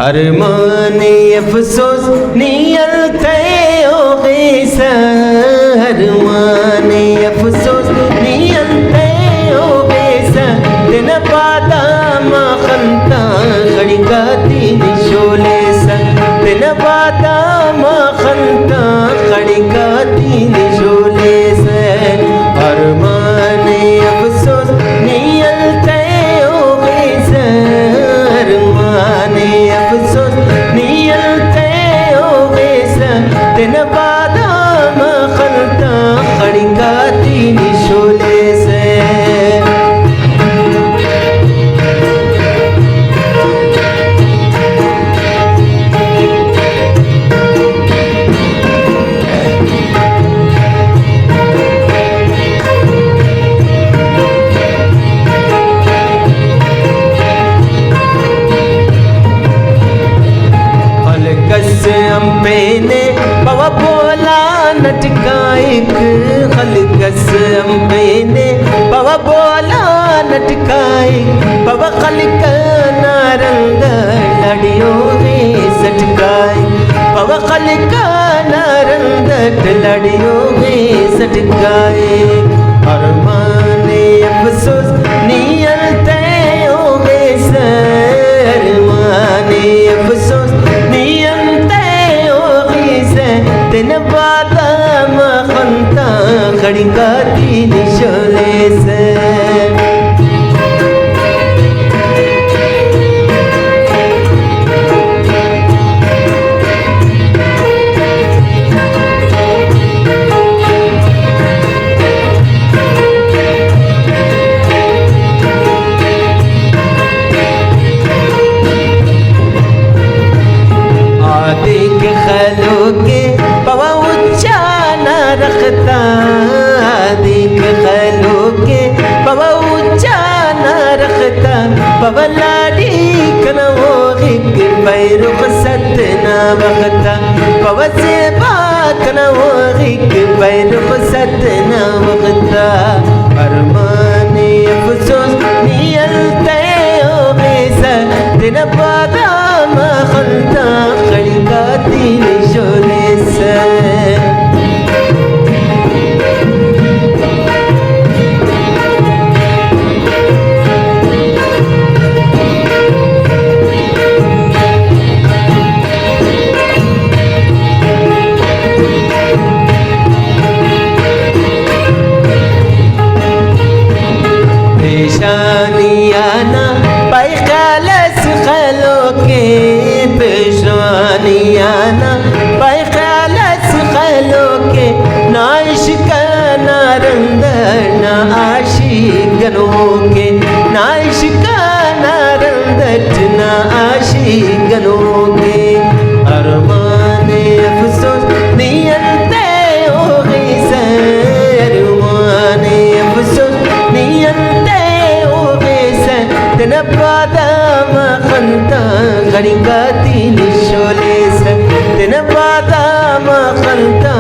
अरमाने अफसोस नियलते ओ गैसा अरमाने अफसोस नियलते ओ गैसा दिन बादा मा खंता खड़काती निशोले सा दिन बादा मा खंता खड़काती निशोले सा अरमाने अफसोस नियलते ओ गैसा अरमाने अफसोस नियलते ओ गैसा दिन बादा मा खंता खड़काती निशोले से अम्पेने पवा बोला नटकाइक खलकस अम्पेने पवा बोला नटकाइक पवा खलक नारंग लड़ियों में सटकाई पवा खलक नारंग लड़ियों में सटकाए अरमाने अफसोस नियलते ओ गैसा अरमाने अफसोस नियलते दिन बादा मा खंता खड़काती निशोले से आदि के खलों के पवा ऊंचा न रखता आदि के खलों के पवा ऊंचा न रखता पवा लाड़ी कना वो हिक पैरुख सत न बखता पवा से बात न वो हिक पैरुख सत न बखता अरमाने अफसोस नियलते ओ गैसा दिन बादा मा खंता खड़काती निशोले से पेशानियाना पैखालस खलों के पेशानियाना पैखालस खलों के ना इश्क ना रंग ना आशिकनों के ना इश्क ना रंगत ना आशिकनों के अरमाने अफसोस नियलते ओ गैसा अरमाने अफसोस नियलते दिन बादा मा खंता खड़काती निशोले से दिन बादा मा खंता